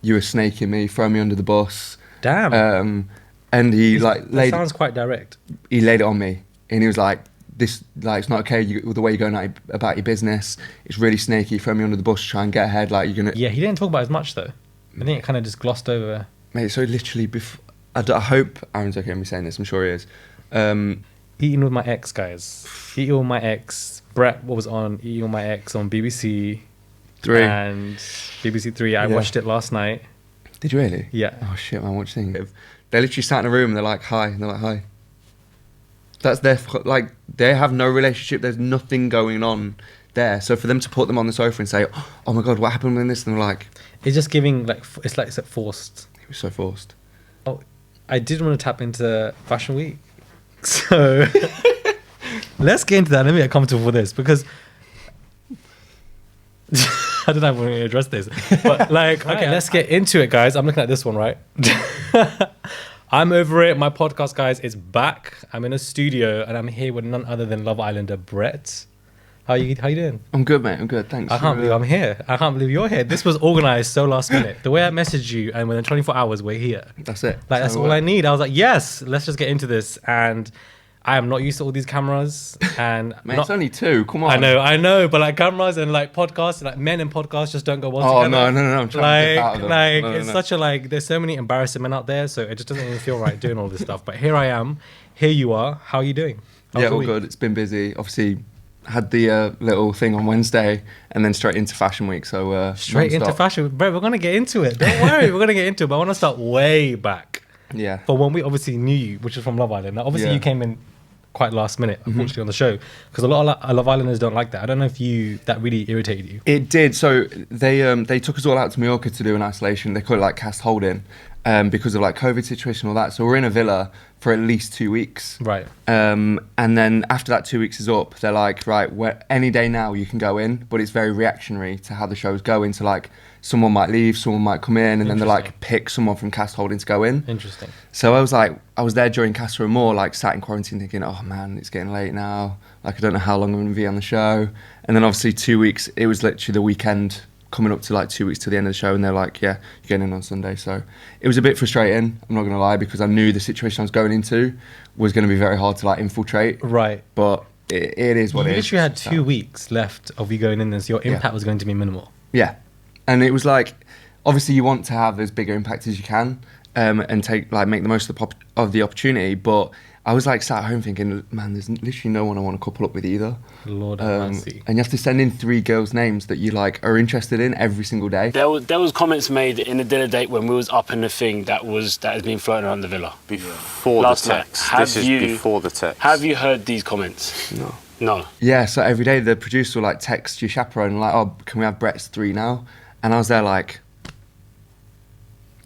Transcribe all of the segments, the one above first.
You were snaking me, throw me under the bus. Damn. And he that sounds quite direct. He laid it on me, and he was like, "This it's not okay. The way you're going about your business, it's really snaky. Throw me under the bus, try and get ahead. Like you're gonna." Yeah, he didn't talk about it as much though. I think it kind of just glossed over. Mate, so literally, I hope Aaron's okay with me saying this. I'm sure he is. Eating with my ex, guys. Eating with my ex. Brett, what was on Eating with my ex on BBC 3 and BBC 3. I watched it last night. Did you really? Yeah. Oh shit, man! What do you think? They literally sat in a room and they're like, "Hi," and they're like, "Hi." That's their they have no relationship. There's nothing going on there. So for them to put them on the sofa and say, "Oh my god, what happened with this?" and they're like, it's just giving it's forced. It was so forced. Oh, I did want to tap into Fashion Week, so let's get into that. Let me get comfortable with this because I don't know how we're going to address this, but okay, let's get into it, guys. I'm looking at this one, right? I'm over it. My podcast, guys, is back. I'm in a studio and I'm here with none other than Love Islander Brett. How you doing? I'm good, mate. I'm good. Thanks. I can't believe I'm here. I can't believe you're here. This was organized so last minute. The way I messaged you, and within 24 hours, we're here. That's it. That's all I need. I was like, yes, let's just get into this. And I am not used to all these cameras. And mate, it's only 2. Come on. I know, but cameras and podcasts, men and podcasts just don't go well together. Oh no! I'm trying to get out of them. It's such a there's so many embarrassing men out there, so it just doesn't even feel right doing all this stuff. But here I am. Here you are. How are you doing? Yeah, all good. It's been busy. Obviously, had the little thing on Wednesday, and then straight into Fashion Week. So straight into fashion, bro. We're gonna get into it. Don't worry, we're gonna get into it. But I want to start way back. Yeah. For when we obviously knew you, which is from Love Island. Now, obviously, you came in quite last minute, unfortunately, on the show, because a lot of Love Islanders don't like that. I don't know if that really irritated you. It did. So they took us all out to Mallorca to do an isolation. They call it cast holding, because of COVID situation and all that. So we're in a villa for at least 2 weeks. Right. And then after that 2 weeks is up, they're like, right, any day now you can go in, but it's very reactionary to how the show's going. So someone might leave, someone might come in, and then they pick someone from cast holding to go in. Interesting. So I was there during Casa Amor, sat in quarantine thinking, oh man, it's getting late now. I don't know how long I'm going to be on the show. And then obviously 2 weeks, it was literally the weekend coming up to 2 weeks to the end of the show, and they're like, yeah, you're getting in on Sunday. So it was a bit frustrating, I'm not going to lie, because I knew the situation I was going into was going to be very hard to infiltrate. Right. But it is what it is. You literally had 2 weeks left of you going in, and so your impact was going to be minimal. Yeah. And it was obviously you want to have as big an impact as you can, and take make the most of the opportunity, but I was sat at home thinking, man, there's literally no one I want to couple up with either. Lord have mercy. And you have to send in 3 girls' names that you are interested in every single day. There was comments made in the dinner date when we was up in the thing that has been floating around the villa. Before the text. This is before the text. Have you heard these comments? No. Yeah, so every day the producer will text your chaperone and oh, can we have Brett's 3 now? And I was there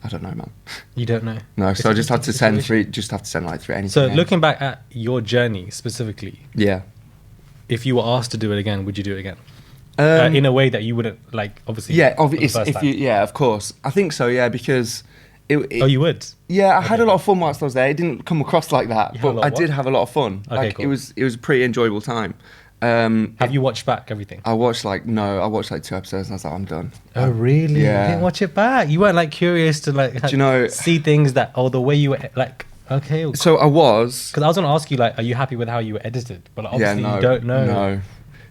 I don't know, man. You don't know? No, so I just had to send 3, anything. So looking back at your journey specifically, yeah, if you were asked to do it again, would you do it again? In a way that you wouldn't obviously. Yeah, of course. I think so. Yeah, because you would. Yeah, I had a lot of fun whilst I was there. It didn't come across like that, but I did have a lot of fun. Okay, cool. It was a pretty enjoyable time. Have you watched back everything? I watched 2 episodes and I was like, I'm done. Oh really? Yeah. You didn't watch it back? You weren't curious to see things that the way you were okay. So I was, because I was gonna ask you are you happy with how you were edited? But obviously you don't know. No.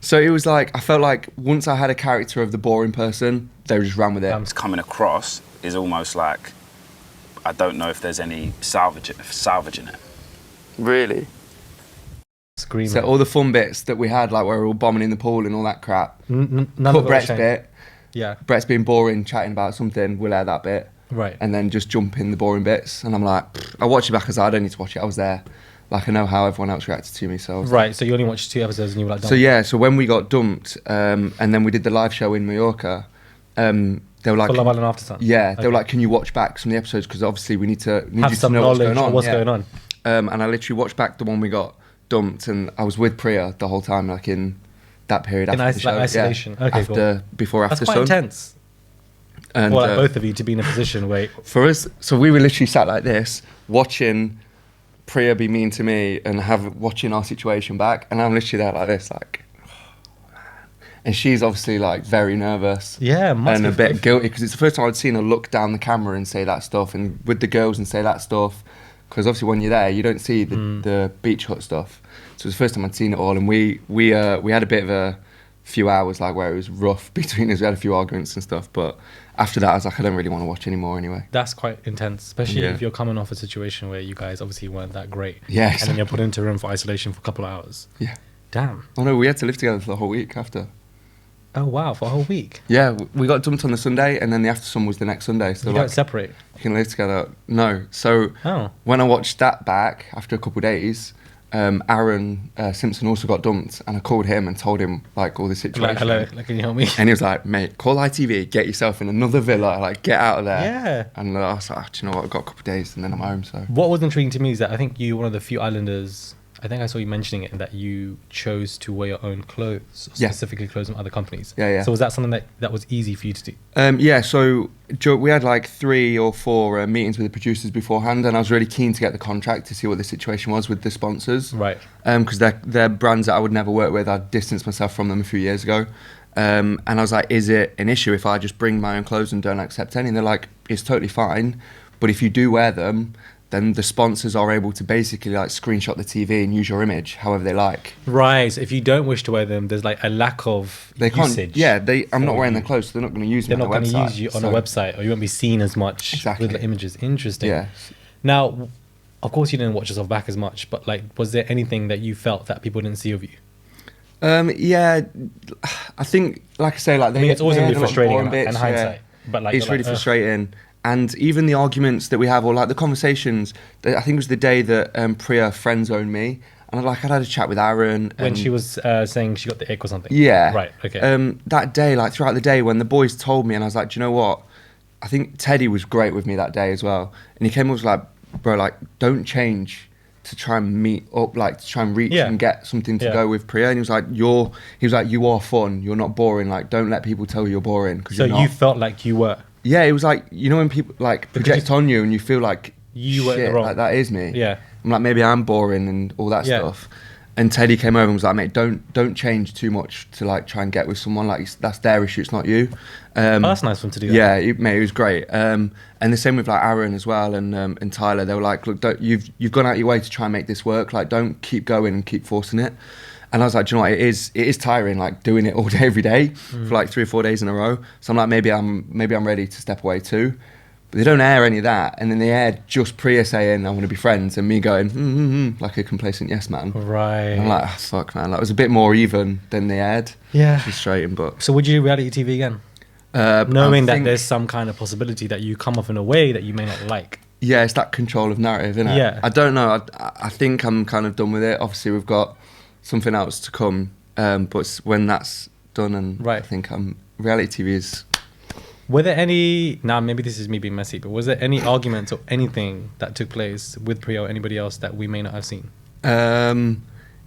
So it was I felt once I had a character of the boring person, they just ran with it. It's coming across is almost I don't know if there's any salvaging it. Really? Screaming. So all the fun bits that we had, where we were all bombing in the pool and all that crap. None Cut of Brett's bit. Yeah. Brett's being boring, chatting about something. We'll air that bit. Right. And then just jump in the boring bits. And I'm I watch it back as I don't need to watch it. I was there. I know how everyone else reacted to me. So right. So you only watched 2 episodes and you were So yeah. So when we got dumped, and then we did the live show in Mallorca, they were for Love Island After Sun. Yeah. They were can you watch back some of the episodes, because obviously we need have you some to know knowledge of what's going on. And I literally watched back the one we got dumped, and I was with Priya the whole time, in that period after the show. Isolation. Yeah. Okay, cool. Before That's after quite Sun. intense. And both of you to be in a position where for us, so we were literally sat like this, watching Priya be mean to me and watching our situation back, and I'm literally there like this, and she's obviously like very nervous. Yeah, must and a be. bit guilty because it's the first time I'd seen her look down the camera and say that stuff, and with the girls and say that stuff. Because obviously when you're there, you don't see the beach hut stuff. So it was the first time I'd seen it all, and we had a bit of a few hours like where it was rough between us. We had a few arguments and stuff, but after that I was like, I don't really want to watch anymore anyway. That's quite intense, especially Yeah. if you're coming off a situation where you guys obviously weren't that great. Yeah, And then you're put into a room for isolation for a couple of hours. Yeah. Damn. Oh no, we had to live together for the whole week after. Oh wow, for a whole week. Yeah, we got dumped on the Sunday, and then the after sun was the next Sunday. So You like, don't separate. you can live together. No. So Oh. when I watched that back after a couple of days, Aaron Simpson also got dumped, and I called him and told him like all the situation. Like, hello, like, can you help me? And he was like, mate, call ITV, get yourself in another villa, like get out of there. Yeah. And I was like, "Oh, do you know what? I've got a couple of days, and then I'm home. So What was intriguing to me is that I think you're one of the few islanders, I think I saw you mentioning it, that you chose to wear your own clothes, Yeah. specifically clothes from other companies. Yeah, yeah. So was that something that was easy for you to do? yeah, so we had like 3 or 4 meetings with the producers beforehand, and I was really keen to get the contract to see what the situation was with the sponsors. Right. Because they're brands that I would never work with. I distanced myself from them a few years ago. And I was like, is it an issue if I just bring my own clothes and don't accept any? And they're like, it's totally fine. But if you do wear them, then the sponsors are able to basically like screenshot the TV and use your image however they like. Right. So if you don't wish to wear them, there's like a lack of They can't. usage. Yeah, I'm not for wearing you. their clothes, so they're not going to use They're me not on going the to website. use you on so, a website, or you won't be seen as much Exactly. with the images. Interesting. Yeah. Now, of course, you didn't watch yourself back as much, but like, was there anything that you felt that people didn't see of you? Yeah, I think, like I say, like I mean, it's always they going to be had a lot of frustrating boring in bits, hindsight. But like, it's you're really like, ugh. frustrating. And even the arguments that we have, or like the conversations, I think it was the day that Priya friend zoned me, and I'd had a chat with Aaron. When and she was saying she got the ick or something. Yeah. Right. Okay. That day, like throughout the day, when the boys told me, and I was like, do you know what? I think Teddy was great with me that day as well. And he came up and was like, bro, like, don't change to try and meet up, like to try and reach Yeah. and get something to Yeah. go with Priya. And he was like, you are fun. You're not boring. Like, don't let people tell you you're boring. Cause so you're not. you felt like you were. Yeah, it was like, you know when people like Because project on you and you feel like You were in the shit, wrong. like that is me. Yeah. I'm like, maybe I'm boring and all that Yeah. stuff. And Teddy came over and was like, mate, don't change too much to like try and get with someone. Like that's their issue, it's not you. Oh, that's nice for him to do that. Yeah, mate, it was great. And the same with like Aaron as well and Tyler. They were like, look, you've gone out your way to try and make this work. Like, don't keep going and keep forcing it. And I was like, do you know what? It is tiring, like doing it all day, every day for like 3 or 4 days in a row. So I'm like, maybe I'm ready to step away too. But they don't air any of that. And then they aired just Priya saying, I want to be friends, and me going, like a complacent yes man. Right. And I'm like, fuck man, that was a bit more even than they aired. Yeah. Frustrating, but So would you do reality TV again? I Knowing that think- there's some kind of possibility that you come off in a way that you may not like. Yeah, it's that control of narrative, isn't it? Yeah. I don't know. I think I'm kind of done with it. Obviously, we've got something else to come, but when that's done, and Right. I think reality TV is. Were there any, now maybe this is me being messy, but was there any arguments or anything that took place with Priya or anybody else that we may not have seen?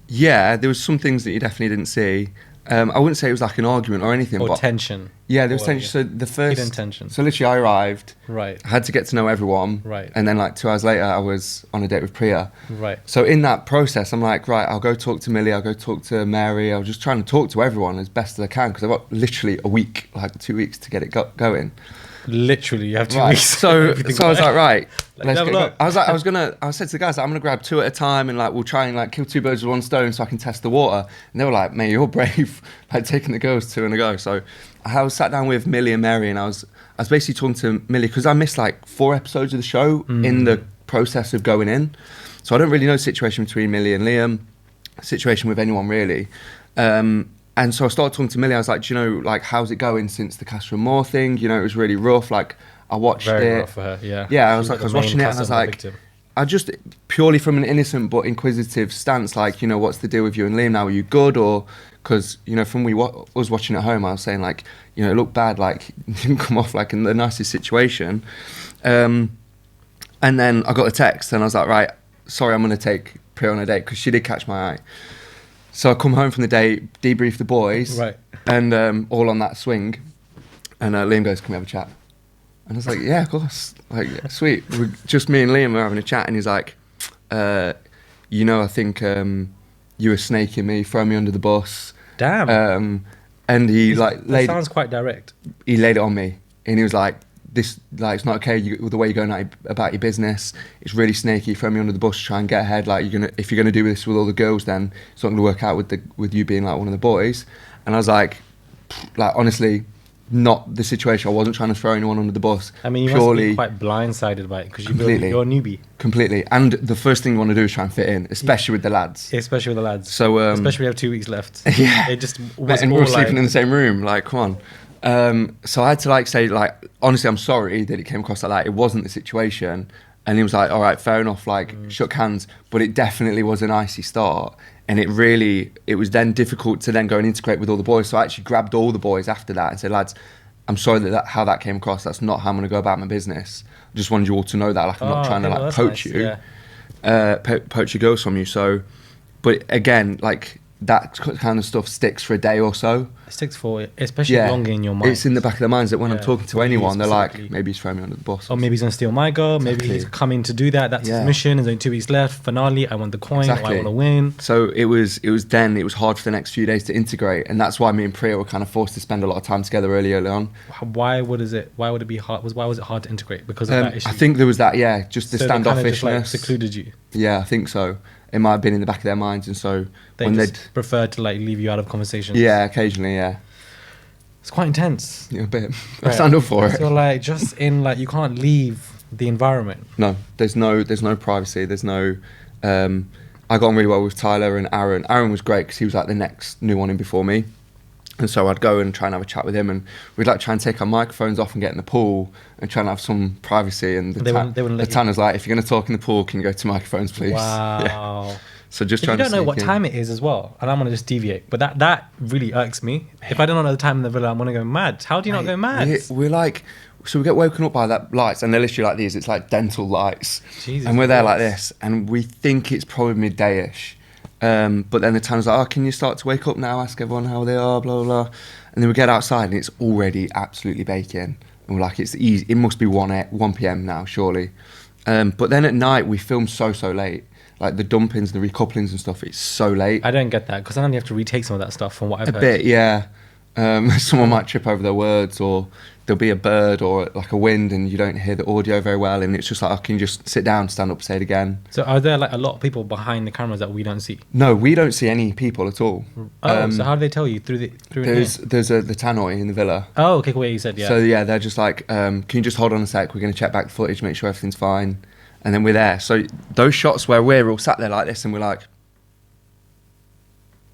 Yeah, there was some things that you definitely didn't see. I wouldn't say it was like an argument or anything, Or but tension? yeah, there was Or, tension. So the first hidden tension. So literally, I arrived. Right, I had to get to know everyone. Right. And then like 2 hours later, I was on a date with Priya. right. So in that process, I'm like, right, I'll go talk to Millie, I'll go talk to Mary. I was just trying to talk to everyone as best as I can because I've got literally a week, like 2 weeks to get it going. Literally, you have 2 Right. weeks. So I was like, right, Like, let's level get up. I said to the guys, like, I'm gonna grab 2 at a time and like we'll try and like kill 2 birds with 1 stone so I can test the water. And they were like, mate, you're brave, like taking the girls 2 in a go. So I was sat down with Millie and Mary, and I was basically talking to Millie because I missed like 4 episodes of the show in the process of going in. So I don't really know the situation between Millie and Liam, situation with anyone really. And so I started talking to Millie. I was like, do you know, like, how's it going since the Castor and Moore thing? You know, it was really rough. Like, I watched Very it. rough for her, yeah. Yeah, I She's was the watching main it, and I was customer like, victim. I just purely from an innocent but inquisitive stance, like, you know, what's the deal with you and Liam now? Are you good? Or because, you know, from was watching at home, I was saying like, you know, it looked bad, like it didn't come off like in the nicest situation. And then I got a text, and I was like, right, sorry, I'm going to take Priya on a date because she did catch my eye. So I come home from the date, debrief the boys, Right. and all on that swing. And Liam goes, "Can we have a chat?" And I was like, "Yeah, of course." Like, yeah, sweet. Just me and Liam were having a chat, and he's like, "You know, I think you were snaking me, throwing me under the bus." Damn. And he That sounds quite direct. he laid it on me, and he was like, "This it's not okay. The way you're going about your business, it's really snaky. Throw me under the bus to try and get ahead. Like if you're gonna do this with all the girls, then it's not gonna work out with you being like one of the boys." And I was like honestly, not the situation. I wasn't trying to throw anyone under the bus. I mean, you must be quite blindsided by it because you're a newbie. Completely. And the first thing you want to do is try and fit in, especially with the lads. Especially with the lads. So especially we have 2 weeks left. Yeah. It just was and more we're sleeping in the same room. Like, come on. So I had to say honestly, I'm sorry that it came across like that. It wasn't the situation. And he was like, all right, fair enough. Shook hands, but it definitely was an icy start. And it was then difficult to then go and integrate with all the boys. So I actually grabbed all the boys after that and said, lads, I'm sorry how that came across. That's not how I'm going to go about my business. I just wanted you all to know that. I'm not trying to poach you, poach your girls from you. So, but again, that kind of stuff sticks for a day or so. It sticks for, especially longer in your mind. It's in the back of their minds that when I'm talking to anyone, they're like, maybe he's throwing me under the bus. Or maybe he's going to steal my girl. Maybe he's coming to do that. That's his mission. There's only 2 weeks left. Finale, I want the coin. Or I want to win. So it was hard for the next few days to integrate. And that's why me and Priya were kind of forced to spend a lot of time together early on. Why would it be hard? Why was it hard to integrate? Because of that issue? I think there was that, just the standoffishness. Kind of just secluded you. Yeah, I think so. It might have been in the back of their minds, and so they just preferred to leave you out of conversations. Yeah, occasionally, yeah. It's quite intense. Yeah, a bit. I stand up for it. So just in you can't leave the environment. No, there's no privacy. There's no. I got on really well with Tyler and Aaron. Aaron was great because he was the next new one in before me. And so I'd go and try and have a chat with him, and we'd try and take our microphones off and get in the pool and try and have some privacy. And the tanner's like, if you're going to talk in the pool, can you go to microphones, please? Wow. Yeah. So just trying to. You don't know what time it is as well, and I'm going to just deviate. But that really irks me. If I don't know the time in the villa, I'm going to go mad. How do you not go mad? So we get woken up by that lights, and they're literally like these. It's like dental lights, Jesus and we're there like this, and we think it's probably midday-ish. But then the time's like, can you start to wake up now? Ask everyone how they are, blah, blah, blah. And then we get outside and it's already absolutely baking. And we're like, it's easy. It must be 1 p.m. now, surely. But then at night, we film so late. The dumpings, the recouplings and stuff, it's so late. I don't get that, because then you have to retake some of that stuff from what I've heard. A bit, yeah. Someone might trip over their words, or there'll be a bird or a wind and you don't hear the audio very well, and it's just can you just sit down, stand up, say it again. So are there a lot of people behind the cameras that we don't see? No, we don't see any people at all. So how do they tell you? Through there's the tannoy in the villa. Oh, okay, cool, you said, yeah. So yeah, they're just can you just hold on a sec, we're going to check back the footage, make sure everything's fine, and then we're there. So those shots where we're all sat there like this and we're like,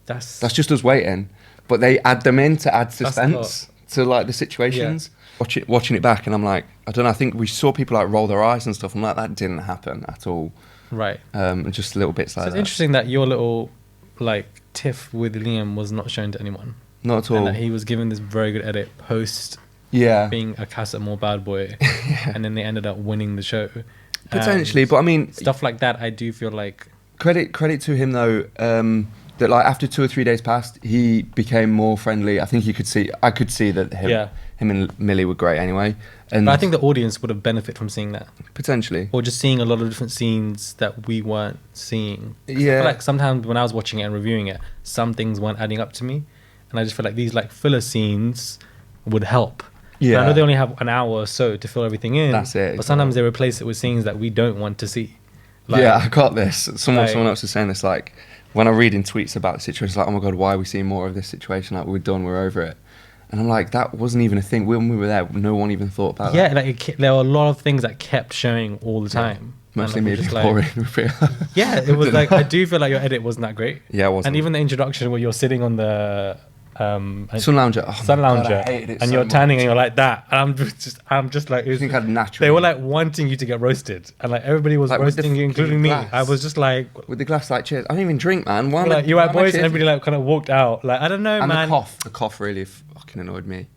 that's just us waiting. But they add them in to add suspense to the situations. Yeah. Watching it back, and I'm like, I don't know, I think we saw people roll their eyes and stuff. I'm like, that didn't happen at all. Right. Just little bits like that. It's interesting that your little tiff with Liam was not shown to anyone. Not at all. And that he was given this very good edit post being a Casa Amor bad boy. And then they ended up winning the show. Potentially, but I mean, stuff like that, I do feel like credit to him though, that after 2 or 3 days passed, he became more friendly. I think I could see that him and Millie were great anyway. And but I think the audience would have benefited from seeing that. Potentially. Or just seeing a lot of different scenes that we weren't seeing. Yeah. I feel sometimes when I was watching it and reviewing it, some things weren't adding up to me. And I just feel these filler scenes would help. Yeah. And I know they only have an hour or so to fill everything in. That's it. But sometimes they replace it with scenes that we don't want to see. I got this. Someone else was saying this, when I read in tweets about the situation, it's oh my God, why are we seeing more of this situation? We're done, we're over it. And I'm like, that wasn't even a thing. When we were there, no one even thought about that. Yeah, there were a lot of things that kept showing all the time. Mostly me being boring. Yeah, it was I do feel your edit wasn't that great. Yeah, it wasn't. And even the introduction where you're sitting on the Sun Lounger. Sun Lounger. God, I hated it and you're tanning and you're like that. And I'm just like, I think I'd naturally. They were wanting you to get roasted. And everybody was roasting you, including me. I was just with the glass, cheers. I don't even drink, man. Why you right, boys? And everybody kind of walked out. I don't know, and man. The cough really fucking annoyed me.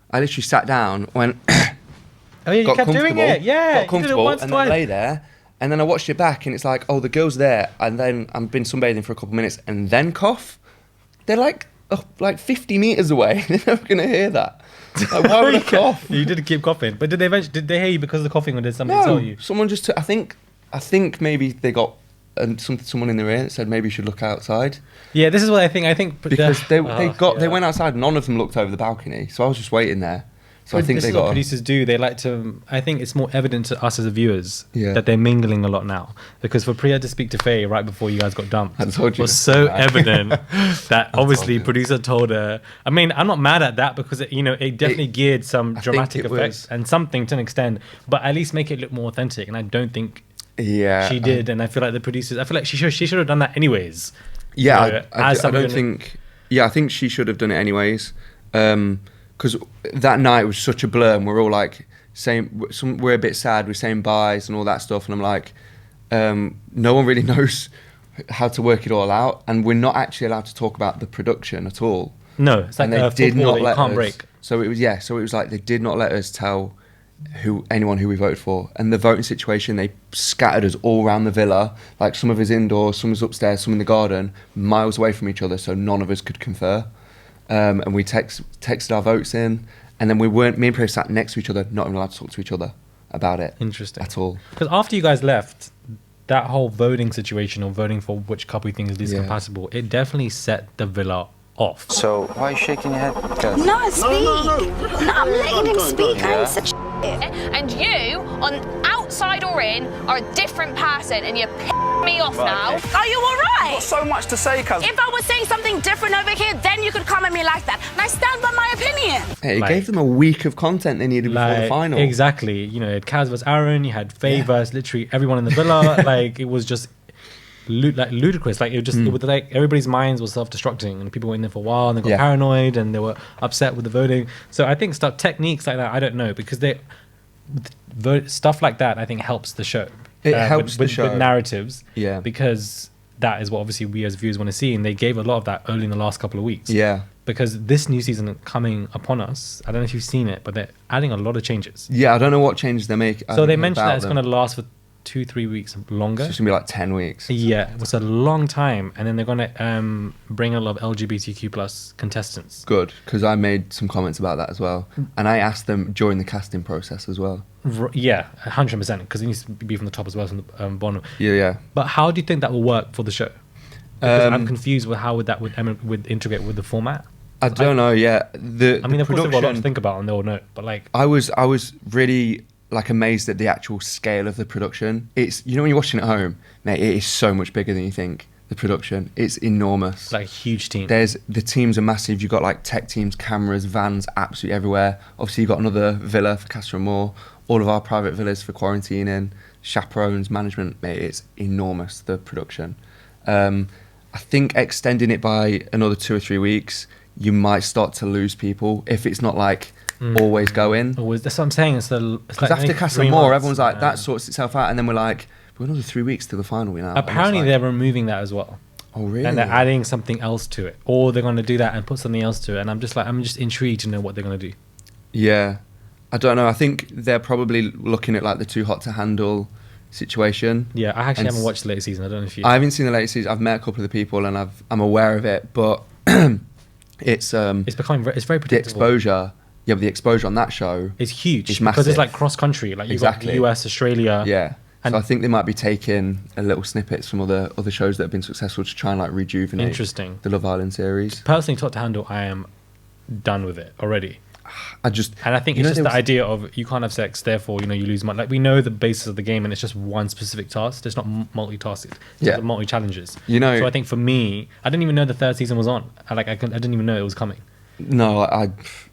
I literally sat down, went. Oh, yeah, you kept doing it. Yeah. Got comfortable and then lay there. And then I watched it back and it's the girl's there. And then I've been sunbathing for a couple of minutes and then cough. They're 50 meters away. They're never going to hear that. Why would I cough? You did keep coughing. But did they hear you because of the coughing, or did somebody tell you? Someone just I think maybe they got someone in their ear that said maybe you should look outside. Yeah, this is what I think. I think Because they yeah. went outside, none of them looked over the balcony, so I was just waiting there. So I think this they is what got. producers do. They like to. I think it's more evident to us as viewers Yeah. that they're mingling a lot now. Because for Priya to speak to Faye right before you guys got dumped I told you. was so evident that obviously you. producer told her. I mean, I'm not mad at that because it definitely geared some I dramatic think it effects was- and something to an extent, but at least make it look more authentic. And I don't think Yeah, she did. And I feel like the producers. I feel like she should have done that anyways. Yeah, You know, I as somebody don't think. Yeah, I think she should have done it anyways. Because that night was such a blur, and we're all like saying we're a bit sad, we're saying byes and all that stuff, and I'm like, no one really knows how to work it all out, and we're not actually allowed to talk about the production at all. No, it's like And they did football not that you let can't us. break. So it was like they did not let us tell anyone who we voted for. And the voting situation, they scattered us all around the villa, like some of us indoors, some of us upstairs, some in the garden, miles away from each other, so none of us could confer. And we texted our votes in, and then me and Priya sat next to each other, not even allowed to talk to each other about it. Interesting. At all. Because after you guys left, that whole voting situation or voting for which couple you think is least Yeah. compatible, it definitely set the villa off. So why are you shaking your head, Gaz? No, speak. No, I'm letting him speak. I ain't said shit. And you, on outside or in, are a different person, and you're pissing me off now. Are you all right? So much to say, cuz. If I was saying something different over here, then you could come at me like that. And I stand by my opinion. Hey, it Like- gave them a week of content they needed before the final. Exactly. You had Kaz versus Aaron, you had Faye versus literally everyone in the villa. Like, it was just ludicrous. Like, it was like everybody's minds was self-destructing, and people were in there for a while, and they got Yeah. paranoid, and they were upset with the voting. So I think techniques like that, I don't know, because stuff like that, I think helps the show. It helps the with show. narratives. Yeah. Because that is what obviously we as viewers want to see, and they gave a lot of that early in the last couple of weeks. Yeah. Because this new season coming upon us, I don't know if you've seen it, but they're adding a lot of changes. Yeah, I don't know what changes they make. So they mentioned that it's going to last for 2-3 weeks longer. It's just going to be like 10 weeks. Yeah, it was a long time, and then they're going to bring a lot of LGBTQ plus contestants. Good, because I made some comments about that as well. And I asked them during the casting process as well. Yeah, 100%, because it needs to be from the top as well as from the bottom. Yeah. But how do you think that will work for the show? Because I'm confused with how would integrate with the format. I don't know, yeah. I mean, of course, they've got a lot to production, think about, and they'll know. But like, I was really like amazed at the actual scale of the production. It's, when you're watching at home, mate, it is so much bigger than you think. The production, it's enormous. it's like a huge team. There's the teams are massive. You've got like tech teams, cameras, vans, absolutely everywhere. Obviously, you've got another villa for Castor and Moore. All of our private villas for quarantining, chaperones, management. Mate, it's enormous. The production. I think extending it by another 2 or 3 weeks, you might start to lose people if it's not like always going. Always, that's what I'm saying. It's Because like after only Castor 3 and Moore, months. everyone's like, that sorts itself out, and then we're like, we're another 3 weeks to the final. Now. Apparently, they're removing that as well. Oh really? And they're adding something else to it, or they're going to do that and put something else to it. And I'm just intrigued to know what they're going to do. Yeah, I don't know. I think they're probably looking at like the Too Hot to Handle situation. Yeah, I actually And haven't watched the latest season. I don't know if you. I haven't seen the latest season. I've met a couple of the people and I'm aware of it, but it's becoming it's very the predictable. exposure. Yeah, but the exposure on that show. It's huge It's because it's massive. like cross country. Like you've Exactly. got US, Australia. Yeah. And So I think they might be taking a little snippets from other shows that have been successful to try and like rejuvenate Interesting. the Love Island series. Personally, Top to Handle, I am done with it already. I just And I think you it's know, just there the was- idea of you can't have sex, therefore you lose money. Like we know the basis of the game, and it's just one specific task. It's not multitasking. It's Yeah. multi challenges. You know- So I think for me, I didn't even know the third season was on. I didn't even know it was coming. No,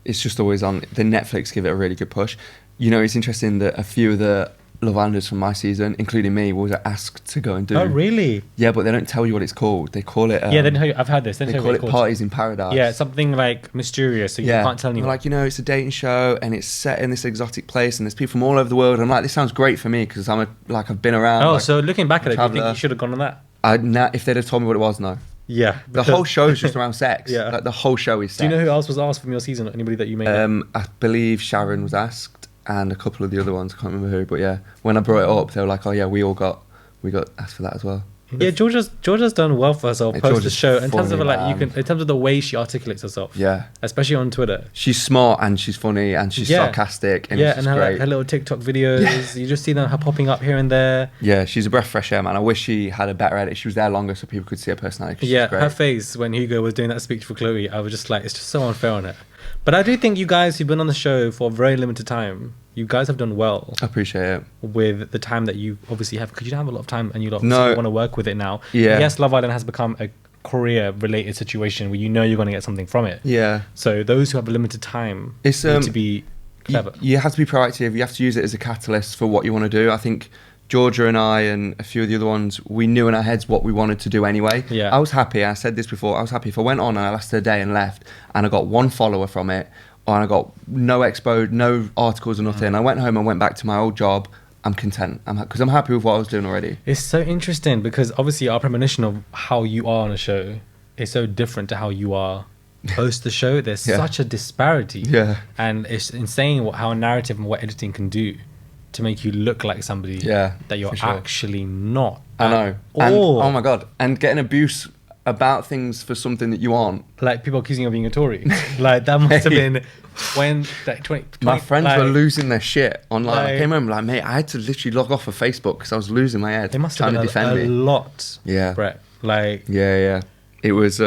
it's just always on. The Netflix give it a really good push. It's interesting that a few of the Love Islanders from my season, including me, was asked to go and do. Oh really? Yeah, but they don't tell you what it's called. They call it. Yeah, I've heard this. They They call it Parties in Paradise. Yeah, something like mysterious, so you can't tell They're anyone. like, it's a dating show and it's set in this exotic place and there's people from all over the world. I'm like, this sounds great for me because I've been around. Oh, like, so looking back at it, do you think traveller. you should have gone on that? If they'd have told me what it was, no. Yeah. The whole show is just around sex. Yeah. Like the whole show is sex. Do you know who else was asked from your season? Anybody that you may know? I believe Sharon was asked and a couple of the other ones. I can't remember who, but yeah, when I brought it up, they were like, "Oh yeah, we got asked for that as well." Yeah, Georgia's done well for herself Yeah, post the Georgia's show in terms of funny, like man. in terms of the way she articulates herself. Yeah. Especially on Twitter. She's smart and she's funny and she's Yeah. sarcastic and Yeah, it's and just her, great. her little TikTok videos. You just see them her popping up here and there. Yeah, she's a breath of fresh air, man. I wish she had a better edit. She was there longer so people could see her personality. She's Yeah, great. her face when Hugo was doing that speech for Chloe, I was just like, it's just so unfair on her. But I do think you guys who've been on the show for a very limited time, you guys have done well I appreciate it. with the time that you obviously have, because you don't have a lot of time and you lot No. want to work with it now. Yeah. Yes, Love Island has become a career-related situation where you know you're going to get something from it. Yeah. So those who have a limited time It's, need to be You, clever. you have to be proactive. You have to use it as a catalyst for what you want to do. I think Georgia and I and a few of the other ones, we knew in our heads what we wanted to do anyway. Yeah. I was happy. I said this before. I was happy if I went on and I lasted a day and left and I got one follower from it and I got no expo, no articles or nothing. I went home and went back to my old job. I'm content. Because I'm happy with what I was doing already. It's so interesting because obviously our premonition of how you are on a show is so different to how you are post the show. There's Yeah. such a disparity. Yeah. And it's insane how a narrative and what editing can do to make you look like somebody Yeah, that you're for sure. actually not. I know. Or And, oh my God. And getting abuse about things for something that you aren't. like people accusing you of being a Tory. Like that must have been 20. My friends like, were losing their shit online. I like- came home like, mate, I had to literally log off of Facebook because I was losing my head It must trying have to been defend a me. lot. Yeah. Brett. Like Yeah. It was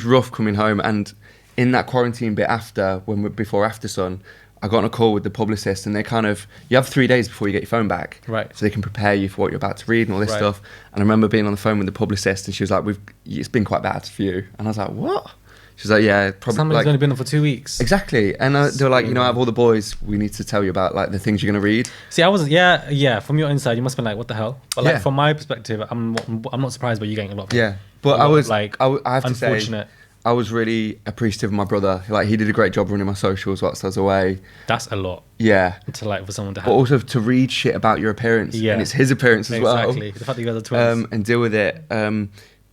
rough coming home, and in that quarantine bit after, before After Sun, I got on a call with the publicist, and they you have 3 days before you get your phone back, Right. So they can prepare you for what you're about to read and all this Right. stuff. And I remember being on the phone with the publicist, and she was like, "It's been quite bad for you," and I was like, "What?" She was like, "Yeah, probably." somebody's Like, only been on for 2 weeks. exactly, and they were like, "I have all the boys. We need to tell you about like the things you're gonna read." See, I wasn't. Yeah. From your inside, you must have been like, "What the hell?" But like Yeah. from my perspective, I'm not surprised by you getting a lot of. Yeah, but a lot I of, was like, I have to say, unfortunate. I was really appreciative of my brother. Like he did a great job running my socials whilst I was away. That's a lot Yeah. to like for someone to But have. also to read shit about your appearance. Yeah. And it's his appearance as well. Exactly. The fact that you guys are twins. And deal with it.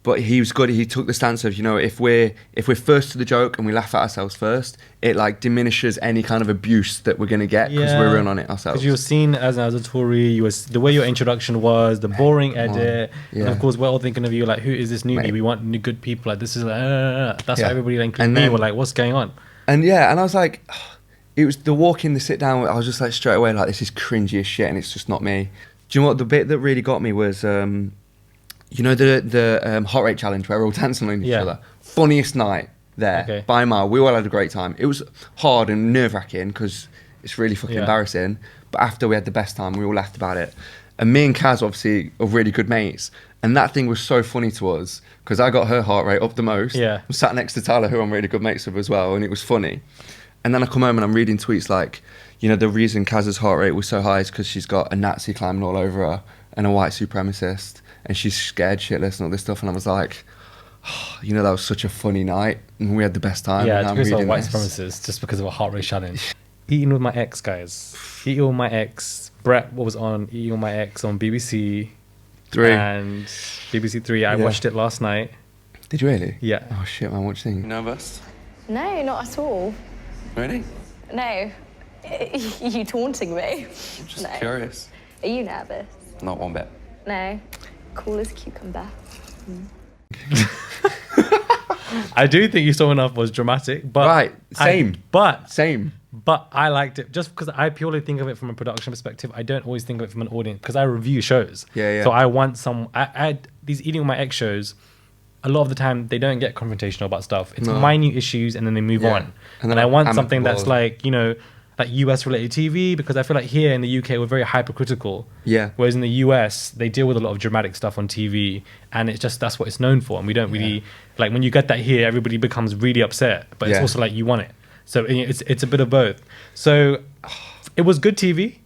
But he was good. He took the stance of, if we're first to the joke and we laugh at ourselves first, it like diminishes any kind of abuse that we're gonna get because we're in on it ourselves. Because you were seen as a Tory, the way your introduction was, the boring edit, and Yeah. of course we're all thinking of you like, who is this newbie? Mate. We want new good people. Like this is that's Yeah. why everybody, like, including And me, then- were like, what's going on? And I was like, it was the walk in, the sit down. I was just like straight away like, this is cringy as shit, and it's just not me. Do you know what the bit that really got me was, the heart rate challenge where we're all dancing on each Yeah. other. Funniest night there Okay. by a mile. We all had a great time. It was hard and nerve wracking because it's really fucking Yeah. embarrassing. But after we had the best time, we all laughed about it. And me and Kaz obviously are really good mates. And that thing was so funny to us because I got her heart rate up the most. Yeah. I'm sat next to Tyler, who I'm really good mates with as well, and it was funny. And then I come home and I'm reading tweets like, the reason Kaz's heart rate was so high is because she's got a Nazi climbing all over her and a white supremacist, and she's scared shitless and all this stuff. And I was like, that was such a funny night, and we had the best time. Yeah, and to I'm go to reading white this. supremacists just because of a heart rate challenge. Eating with my ex, guys. Eating with my ex. Brett, what was on Eating with my ex on BBC 3. and BBC 3. I Yeah. watched it last night. Did you really? Yeah. Oh shit, man, what do you think? Nervous? No, not at all. Really? No. Are you taunting me? Just No. curious. Are you nervous? Not one bit. No. Cool as a cucumber. I do think You Saw Enough was dramatic, but Right, same. Same. But I liked it just because I purely think of it from a production perspective. I don't always think of it from an audience because I review shows. Yeah. So I want these Eating with My Ex shows. A lot of the time they don't get confrontational about stuff. It's No. minute issues and then they move Yeah. on. And And then I want amicable. something that's like like US related TV because I feel like here in the UK we're very hypercritical. Yeah. Whereas in the US they deal with a lot of dramatic stuff on TV and it's just that's what it's known for and we don't really like when you get that here everybody becomes really upset but it's Yeah. also like you want it. So it's a bit of both. So it was good TV.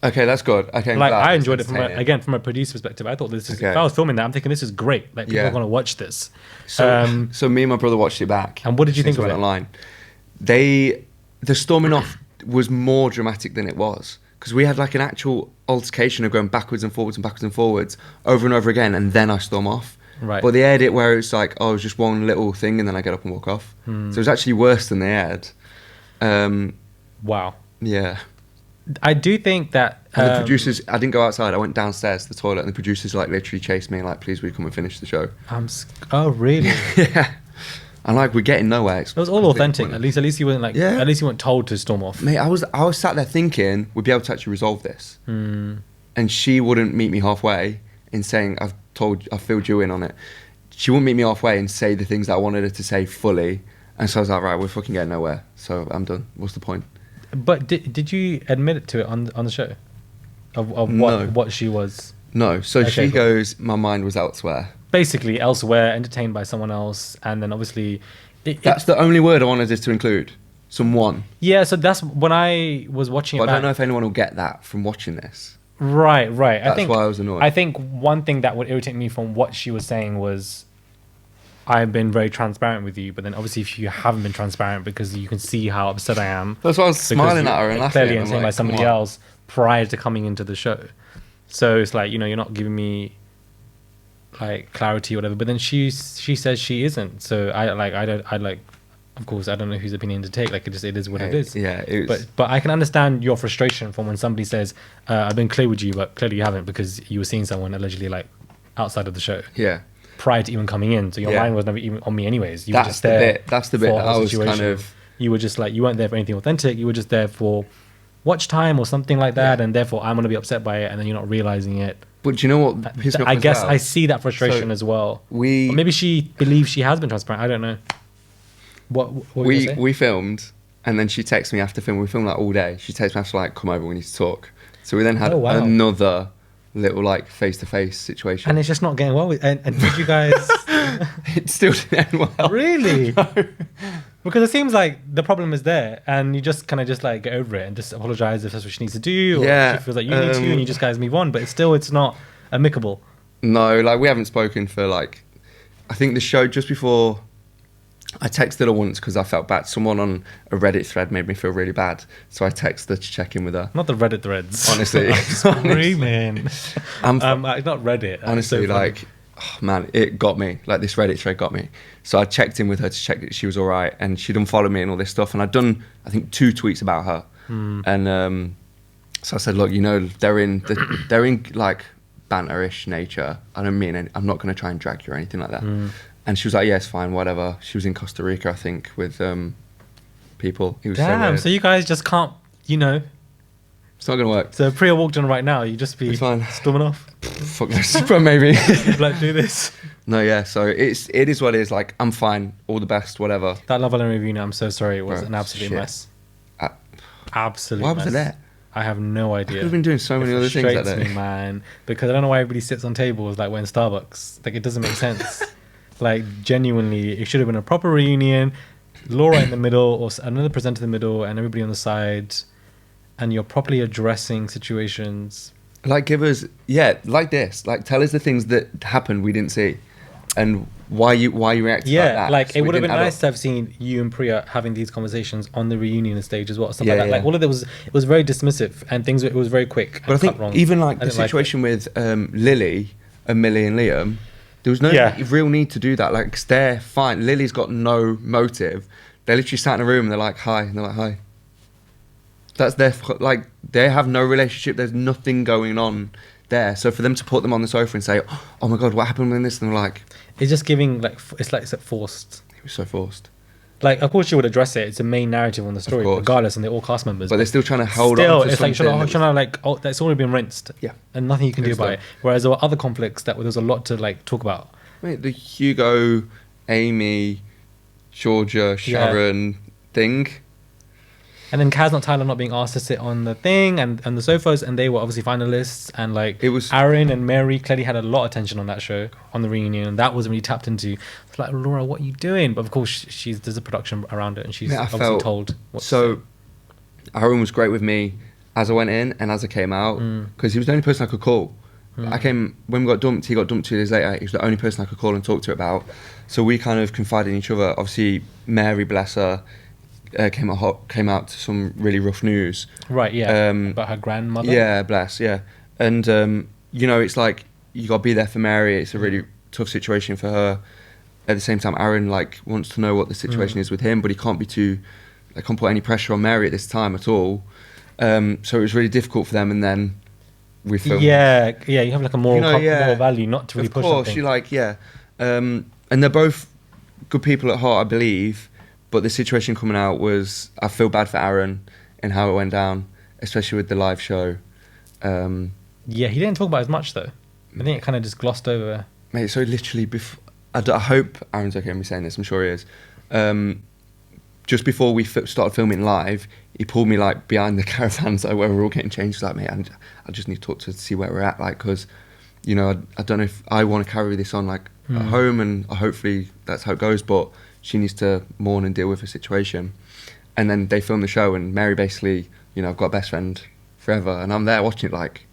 Okay, that's good. Okay, I'm Like glad I it's enjoyed it entertaining. from a producer perspective. I thought this is Okay. if I was filming that I'm thinking this is great. Like people Yeah. are gonna watch this. So me and my brother watched it back. And what did you since think of we it? went Online. The storming off was more dramatic than it was because we had like an actual altercation of going backwards and forwards and backwards and forwards over and over again, and then I storm off. Right. But they aired it where it's like, oh, it's just one little thing, and then I get up and walk off. So it was actually worse than they aired. Wow. Yeah. I do think that And the producers, I didn't go outside. I went downstairs to the toilet, and the producers like literally chased me, like, "Please, will you come and finish the show?" Oh, really? Yeah. And like, we're getting nowhere. It was all authentic. At least you weren't like. Yeah. At least you weren't told to storm off. Mate, I was sat there thinking we'd be able to actually resolve this, and she wouldn't meet me halfway in saying I've filled you in on it. She wouldn't meet me halfway and say the things that I wanted her to say fully, and so I was like, right, we're fucking getting nowhere. So I'm done. What's the point? But did you admit it to it on the show? Of No. what she was No. So Okay, she cool. goes, my mind was elsewhere. basically elsewhere, entertained by someone else, and then obviously. That's the only word I wanted us to include. Someone. Yeah, so that's when I was watching it But I don't back. know if anyone will get that from watching this. Right. That's why I was annoyed. I think one thing that would irritate me from what she was saying was, I've been very transparent with you, but then obviously if you haven't been transparent because you can see how upset I am. That's why I was because smiling you at her and are laughing. clearly I'm entertained by like, somebody come on. else prior to coming into the show. So it's like, you're not giving me like clarity or whatever. But then she says she isn't. So of course I don't know whose opinion to take. Like it is what it is. Yeah, it was, But I can understand your frustration from when somebody says, I've been clear with you, but clearly you haven't because you were seeing someone allegedly like outside of the show yeah. prior to even coming in. So your Yeah. mind was never even on me anyways. You were That's just the there. bit. That's the bit for that her I was situation. kind of. You were just like, you weren't there for anything authentic. You were just there for watch time or something like that. Yeah. And therefore I'm going to be upset by it. And then you're not realizing it. But do you know what pissed me off I as guess well? I see that frustration So as well. Or We maybe she believes she has been transparent. I don't know. What were you gonna say? we filmed, and then she texted me after film. We filmed like all day. She texted me after like, come over, we need to talk. So we then had Oh, wow. another little like face-to-face situation. And it's just not getting well with. And did you guys it still didn't end well. really? Because it seems like the problem is there, and you just kind of just like get over it and just apologize if that's what she needs to do, or Yeah, she feels like you need to, and you just guys move on. But it's not amicable. No, like we haven't spoken for like, I think the show just before. I texted her once because I felt bad. Someone on a Reddit thread made me feel really bad, so I texted her to check in with her. Not the Reddit threads. Honestly, Screaming. I'm Not Reddit. honestly, So funny. like, oh, man, it got me. Like this Reddit thread got me. So I checked in with her to check that she was all right, and she'd unfollowed me and all this stuff. And I'd done, I think, 2 tweets about her. And so I said, look, they're in like banterish nature. I don't mean I'm not going to try and drag you or anything like that. And she was like, yeah, it's fine, whatever. She was in Costa Rica, I think, with people. It was so Damn. weird. So you guys just can't, It's not going to work. So Priya walked in right now. You just be It's fine. storming off. Fuck this, but maybe. Like do this. No, yeah. So it is what it is. Like, I'm fine. All the best, whatever. That Love Island review. I'm so sorry. It was Bro, an absolute shit. mess. Uh, Absolute. Why was it mess. there? I have no idea. Could have been doing so many other things that Frustrates day. me, man. Because I don't know why everybody sits on tables like we're in Starbucks. Like it doesn't make sense. Like genuinely, it should have been a proper reunion. Laura in the middle, or another presenter in the middle, and everybody on the side, and you're properly addressing situations. Like, give us, like this. Like, tell us the things that happened we didn't see, and why you reacted like that. Like So it we would have didn't been add nice up. to have seen you and Priya having these conversations on the reunion stage as well. Stuff Yeah, like that. yeah. Like all of it was very dismissive, and it was very quick. But I and think cut wrong. even like I the didn't like it. situation with Lily and Millie and Liam, there was no Yeah. real need to do that. Like, 'cause they're fine. Lily's got no motive. They literally sat in a room and they're like, hi. And they're like, hi. That's their, like, they have no relationship. There's nothing going on there. So for them to put them on the sofa and say, oh my God, what happened in this? And they're like, It's just giving like it's forced. it was so forced. Like, of course, you would address it. It's a main narrative on the story, course. regardless, and they're all cast members. But they're still trying to hold Still, on to it's like something. that's already been rinsed. Yeah. and nothing you can do It's about done. it. Whereas there were other conflicts that there's a lot to like talk about. Mate, the Hugo, Amy, Georgia, Sharon thing. And then Kaz Not Tyler not being asked to sit on the thing and the sofas, and they were obviously finalists. And like It was- Aaron and Mary clearly had a lot of attention on that show, on the reunion, and that was really tapped into. It's like, Laura, what are you doing? But of course, there's a production around it, and she's Mate, I obviously felt told. What to so. Aaron was great with me as I went in and as I came out because he was the only person I could call. I came when we got dumped. He got dumped 2 days later. He was the only person I could call and talk to about. So we kind of confided in each other. Obviously, Mary, bless her, came out to some really rough news. say. Right, yeah, Um, about her grandmother. Yeah, bless, yeah. And, it's like, you got to be there for Mary. It's a really tough situation for her. At the same time, Aaron, like, wants to know what the situation is with him, but he can't be can't put any pressure on Mary at this time at all. So it was really difficult for them, and then we filmed. Yeah, you have like a moral, moral value not to really of push course, something. you like, and they're both good people at heart, I believe. But the situation coming out was, I feel bad for Aaron and how it went down, especially with the live show. Yeah, he didn't talk about it as much though. I think it kind of just glossed over. Mate, so literally, I hope Aaron's okay with me saying this, I'm sure he is. Just before we started filming live, he pulled me like behind the caravan, so where we're all getting changed. He's like, mate, I just need to talk to see where we're at, like, because, you know, I don't know if I want to carry this on like at home, and hopefully that's how it goes. But she needs to mourn and deal with her situation. And then they filmed the show, and Mary basically, you know, I've got a best friend forever, and I'm there watching it like,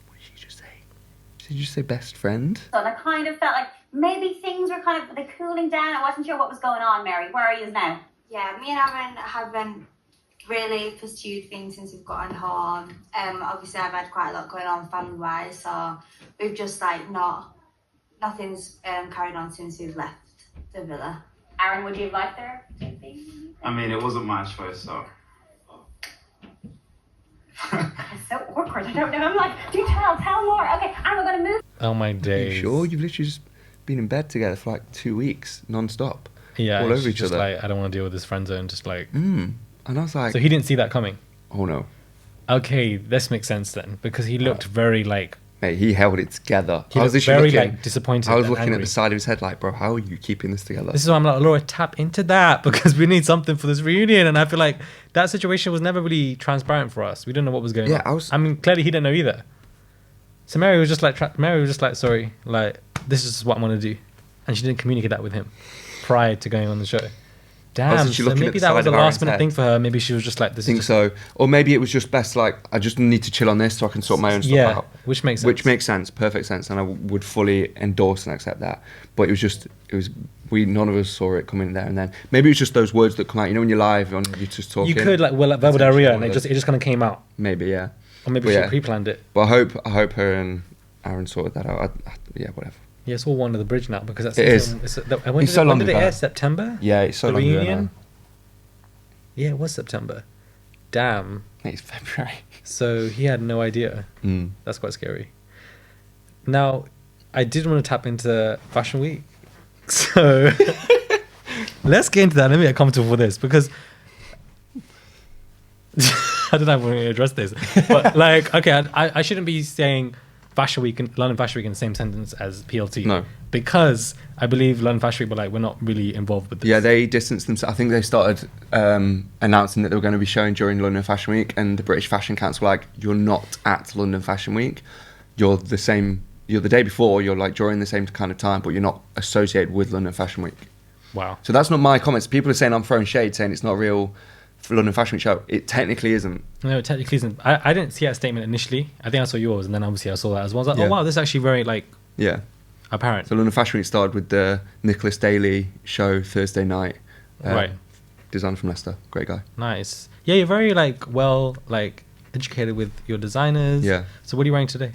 what did she just say? Did you say best friend? And I kind of felt like maybe things were kind of cooling down. I wasn't sure what was going on, Mary. Where are you now? Yeah, me and Aaron have been really pursued things since we've gotten home. Obviously I've had quite a lot going on family-wise, so we've just like nothing's carried on since we've left the villa. Aaron, would you have liked there? I mean, it wasn't my choice, so. It's so awkward. I don't know. I'm like, do tell more. Okay, and we're gonna move. Oh my days. You sure? You've literally just been in bed together for like 2 weeks, non-stop. Yeah, all over each just other. like, I don't want to deal with this friend zone. Just like. And I was like, So he didn't see that coming. oh no. Okay, this makes sense then, because he looked very like. Mate, he held it together. He I was looked literally very looking, like disappointed. I was and looking angry. at the side of his head like, bro, how are you keeping this together? This is why I'm like, Laura, tap into that, because we need something for this reunion. And I feel like that situation was never really transparent for us. We didn't know what was going on. I mean, clearly he didn't know either. So Mary was just like, sorry, like, this is what I'm going to do. And she didn't communicate that with him prior to going on the show. Damn, literally so looking at maybe the that was side a of last Aaron's minute head. thing for her. Maybe she was just like, I this think is just, so. Or maybe it was just best like, I just need to chill on this so I can sort my own stuff out. which makes sense. Which makes sense, perfect sense, and I would fully endorse and accept that. But none of us saw it coming there and then. Maybe it's just those words that come out. You know, when you're live and you're just talking. You could like verbal diarrhea, and it just kind of came out. Maybe, yeah. Or maybe But she yeah. pre-planned it. But I hope her and Aaron sorted that out. Yeah, whatever. Yeah, it's all one of the bridge now, because that's It is. When It's so long did it ago. air? September? Yeah, it's so The long ago reunion? now. Yeah, it was September. Damn. It's February. So he had no idea. Mm. That's quite scary. Now, I did want to tap into Fashion Week. So let's get into that. Let me get comfortable with this, because I don't know if we're going to address this. But like, okay, I shouldn't be saying Fashion Week and London Fashion Week in the same sentence as PLT. No. Because I believe London Fashion Week were like, we're not really involved with this. Yeah, they distanced themselves. I think they started announcing that they were going to be showing during London Fashion Week, and the British Fashion Council were like, you're not at London Fashion Week. You're the day before, you're like during the same kind of time, but you're not associated with London Fashion Week. Wow. So that's not my comments. People are saying I'm throwing shade, saying it's not real for London Fashion Week show. It technically isn't. No, it technically isn't. I didn't see that statement initially. I think I saw yours, and then obviously I saw that as well. I was like, Yeah. oh wow, this is actually very like Yeah. apparent. So London Fashion Week started with the Nicholas Daly show Thursday night. Right. Designer from Leicester. Great guy. Nice. Yeah, you're very like well like educated with your designers. Yeah. So what are you wearing today?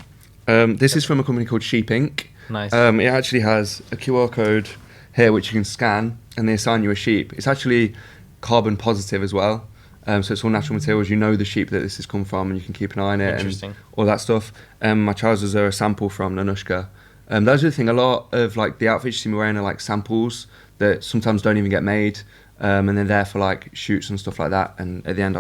This is from a company called Sheep Ink. Nice. It actually has a QR code here which you can scan, and they assign you a sheep. It's actually carbon positive as well. So it's all natural materials. You know the sheep that this has come from, and you can keep an eye on it Interesting. and all that stuff. My trousers are a sample from Nanushka. That's the thing. A lot of like the outfits you see me wearing are like samples that sometimes don't even get made, and they're there for like shoots and stuff like that. And at the end,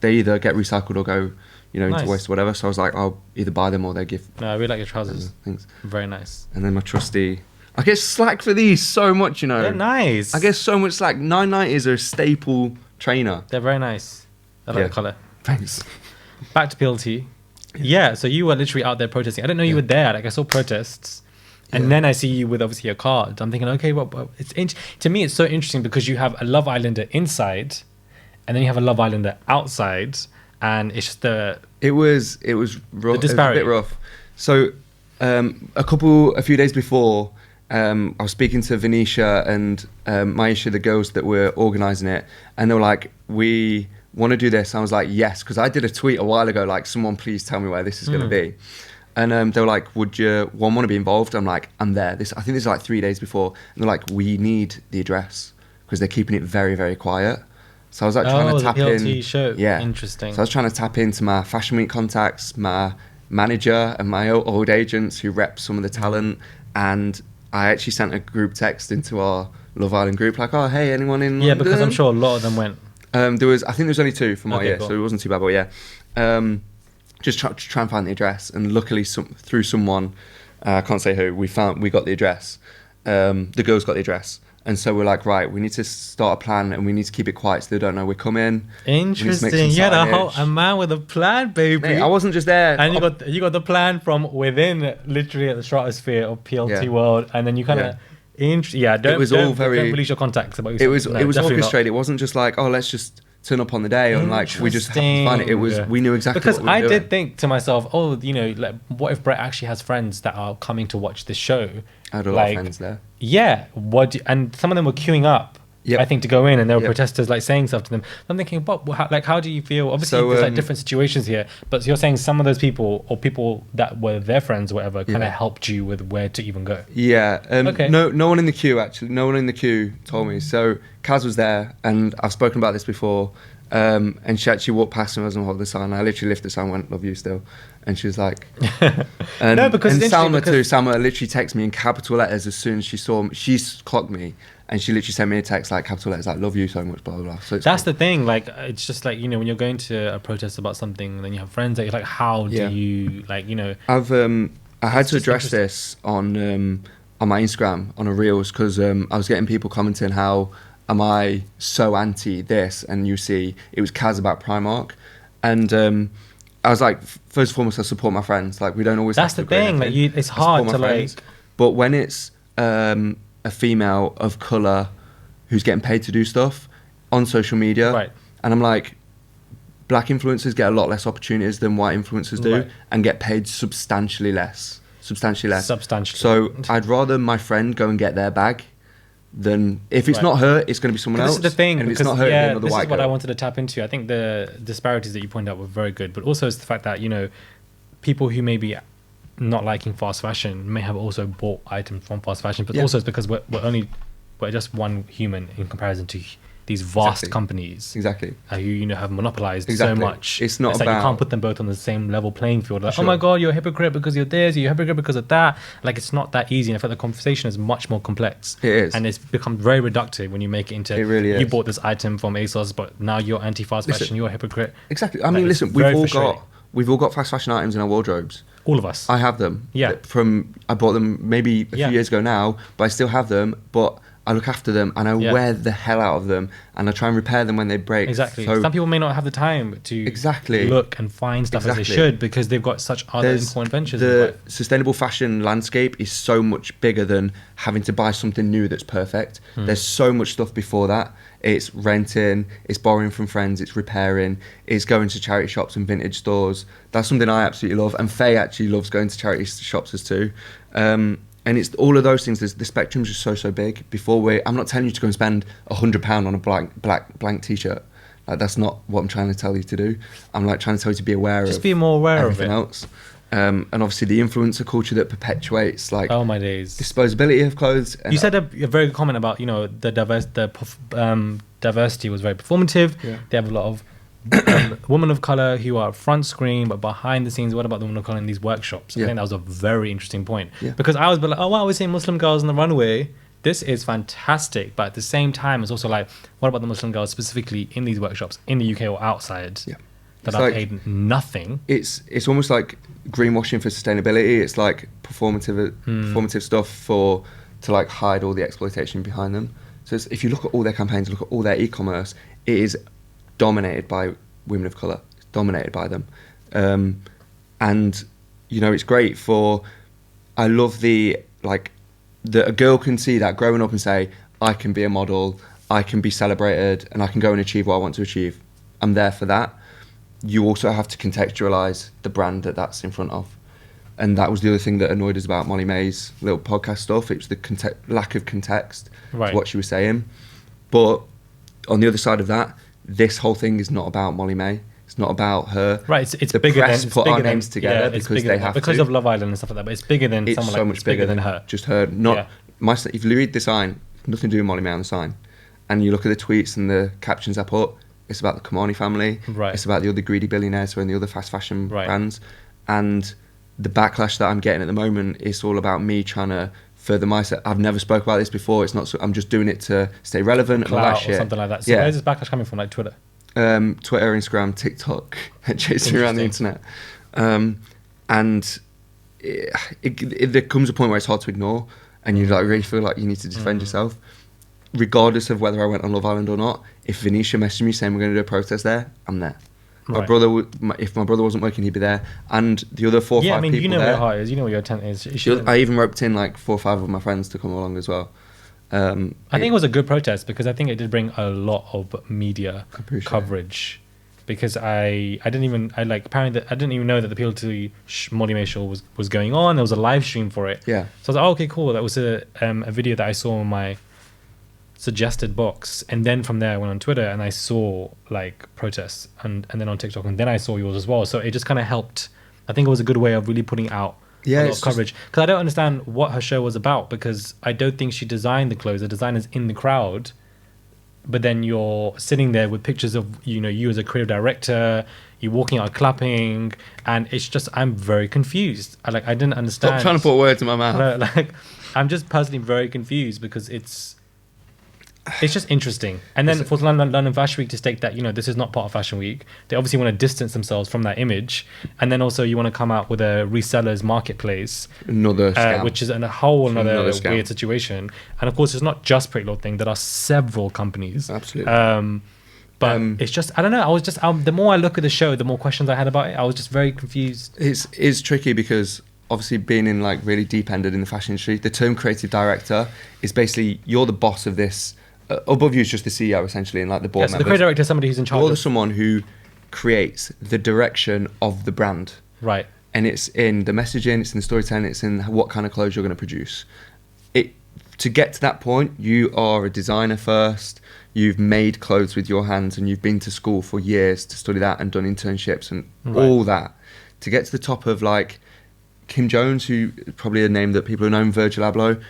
they either get recycled or go, Nice. into waste or whatever. So I was like, I'll either buy them or they give. No, I really like your trousers. Thanks. Very nice. And then my trusty. I get slack for these so much, They're nice. I get so much slack. 990s are a staple trainer. They're very nice. I like Yeah. the colour. Thanks. Back to PLT. Yeah, so you were literally out there protesting. I didn't know you were there. Like I saw protests. And then I see you with obviously your card. I'm thinking, okay, well, to me, it's so interesting because you have a Love Islander inside, and then you have a Love Islander outside, and it's just It was rough. The It was a disparity. bit rough. So a few days before, I was speaking to Venetia and Maisha, the girls that were organising it, and they were like, we want to do this. And I was like, yes, because I did a tweet a while ago, like, someone please tell me where this is going to be. And they were like, would you want to be involved? I'm like, I'm there. I think this is like 3 days before. And they're like, we need the address because they're keeping it very, very quiet. So I was like trying to tap the PLT in. show. Yeah, Interesting. So I was trying to tap into my Fashion Week contacts, my manager, and my old agents who rep some of the talent. And I actually sent a group text into our Love Island group, like, "Oh, hey, anyone in London?" Because I'm sure a lot of them went. I think there was only 2 from our year, cool. so it wasn't too bad. But yeah, just try and find the address, and luckily through someone, I can't say who, we got the address. The girls got the address, and so we're like, right, we need to start a plan, and we need to keep it quiet so they don't know we're coming. Interesting. You had a man with a plan, baby. Mate, I wasn't just there. And you got the plan from within, literally at the stratosphere of PLT world, and then you kind of. Don't release your contacts about yourself. It was orchestrated. It wasn't just like, oh, let's just turn up on the day and like we just happened to find it. It was we knew exactly because what we were I doing. did think to myself, oh, like, what if Brett actually has friends that are coming to watch this show? I had a lot of friends there. Yeah, and some of them were queuing up. Yep. I think to go in, and there were protesters like saying stuff to them. I'm thinking, how do you feel? Obviously, there's like different situations here, but you're saying some of those people or people that were their friends or whatever kind of helped you with where to even go. Yeah. Okay. No one in the queue actually. No one in the queue told me. So Kaz was there, and I've spoken about this before. And she actually walked past and wasn't holding the sign. I literally lifted the sign, went, "Love you still," and she was like, and, No, because and it's Salma too. interesting Salma literally texted me in capital letters as soon as she saw me. She clocked me. And she literally sent me a text like capital letters like "love you so much," blah blah blah. So that's the thing. Like, it's just like, when you're going to a protest about something, and then you have friends that you're like, how do you I had to address this on my Instagram on a reels because I was getting people commenting, how am I so anti this? And you see, it was Kaz about Primark, and I was like, first and foremost, I support my friends. Like, we don't always. That's have the to agree on thing. Like, everything. it's I support hard my to friends. But when it's a female of colour who's getting paid to do stuff on social media, right? And I'm like, black influencers get a lot less opportunities than white influencers do, Right. and get paid substantially less. Substantially. So I'd rather my friend go and get their bag than, if it's not her, it's going to be someone else. This is the thing, and if because it's not her, it'll be another this white is what girl. I wanted to tap into. I think the disparities that you pointed out were very good, but also it's the fact that people who may be not liking fast fashion may have also bought items from fast fashion, but also it's because we're just one human in comparison to these vast companies. Exactly. Who have monopolized so Exactly. much. It's not like you about- can't put them both on the same level playing field. Like, Sure. oh my god, you're a hypocrite because you're this, you're a hypocrite because of that. Like, it's not that easy. And I feel the conversation is much more complex. It is. And it's become very reductive when you make it into, It really you is. bought this item from ASOS, but now you're anti-fast Listen, fashion, you're a hypocrite. Exactly. I Like, mean, it's listen, very we've all got fast fashion items in our wardrobes. All of us. I have them. Yeah. I bought them maybe a Yeah. few years ago now, but I still have them. But I look after them and I wear the hell out of them, and I try and repair them when they break. Exactly. So Some people may not have the time to Exactly. look and find stuff as they Exactly. should because they've got such other there's important ventures. the sustainable fashion landscape is so much bigger than having to buy something new that's perfect. There's so much stuff before that. It's renting, it's borrowing from friends, it's repairing, it's going to charity shops and vintage stores. That's something I absolutely love, and Faye actually loves going to charity shops as too. And it's all of those things. The spectrum's just so big. I'm not telling you to go and spend £100 on a blank t-shirt. Like, that's not what I'm trying to tell you to do. I'm like trying to tell you to be aware Just of be more aware of everything it. else. And obviously the influencer culture that perpetuates like Oh my days. disposability of clothes. And You said a very good comment about the diversity was very performative. Yeah. They have a lot of women of color who are front screen, but behind the scenes, what about the women of color in these workshops? I Yeah. think that was a very interesting point Yeah. because I was like, oh wow, we're seeing Muslim girls on the runway. This is fantastic, but at the same time, it's also like, what about the Muslim girls specifically in these workshops in the UK or outside Yeah. that It's are like- paid nothing? it's almost like greenwashing for sustainability. It's like performative stuff to like hide all the exploitation behind them. So if you look at all their campaigns, look at all their e-commerce, it is dominated by women of color. It's dominated by them, and it's great for. I love that a girl can see that growing up and say, I can be a model, I can be celebrated, and I can go and achieve what I want to achieve. I'm there for that. You also have to contextualize the brand that's in front of. And that was the other thing that annoyed us about Molly May's little podcast stuff. It was the lack of context Right. to what she was saying. But on the other side of that, this whole thing is not about Molly May. It's not about her. Right, it's the bigger press than it's put bigger our than, names together it's because bigger they than- have because to. of Love Island and stuff like that. But it's bigger than It's someone so like much it's bigger than her. Just her. Not Yeah. if you read the sign, nothing to do with Molly May on the sign. and you look at the tweets and the captions I put, it's about the Kamani family. Right. It's about the other greedy billionaires who own the other fast fashion Right. brands. And the backlash that I'm getting at the moment is all about me trying to further myself. I've never spoke about this before. It's not. So, I'm just doing it to stay relevant and all that Clout shit. or something like that. So yeah. where's this backlash coming from? Like Twitter? Twitter, Instagram, TikTok, chasing around the internet. And there comes a point where it's hard to ignore, and you like really feel like you need to defend yourself. Regardless of whether I went on Love Island or not, if Venetia messaged me saying we're going to do a protest there, I'm there. My Right. brother, if my brother wasn't working, he'd be there. And the other 4 or 5 Yeah, I mean, people you know there, where your heart is. You know where your tent is. I even roped in like 4 or 5 of my friends to come along as well. I think it was a good protest because I think it did bring a lot of media appreciate coverage. Because I didn't even know that the appeal to Molly May Show was going on. There was a live stream for it. Yeah. So I was like, oh, okay, cool. That was a video that I saw in my suggested box, and then from there I went on Twitter and I saw like protests, and then on TikTok, and then I saw yours as well. So it just kind of helped. I think it was a good way of really putting out a lot of coverage, because I don't understand what her show was about, because I don't think she designed the clothes. The designer's in the crowd, but then you're sitting there with pictures of you as a creative director, you're walking out clapping, and it's just, I'm very confused. I didn't understand. Stop trying to put words in my mouth. I'm just personally very confused, because it's just interesting. And then for London Fashion Week to state that this is not part of Fashion Week, they obviously want to distance themselves from that image. And then also you want to come out with a resellers marketplace, another scam. which is a whole another scam. weird situation. And of course, it's not just Pretty Little Thing. There are several companies. Absolutely. But it's just, I don't know. I was just the more I look at the show, the more questions I had about it. I was just very confused. It's tricky because obviously being in like really deep ended in the fashion industry, the term creative director is basically you're the boss of this. Above you is just the CEO essentially, and like the board So members. the creative director is somebody who's in charge. You're someone who creates the direction of the brand. Right. And it's in the messaging, it's in the storytelling, it's in what kind of clothes you're going to produce. To get to that point, you are a designer first. You've made clothes with your hands, and you've been to school for years to study that and done internships and all that. To get to the top of like Kim Jones, who probably a name that people know, Virgil Abloh,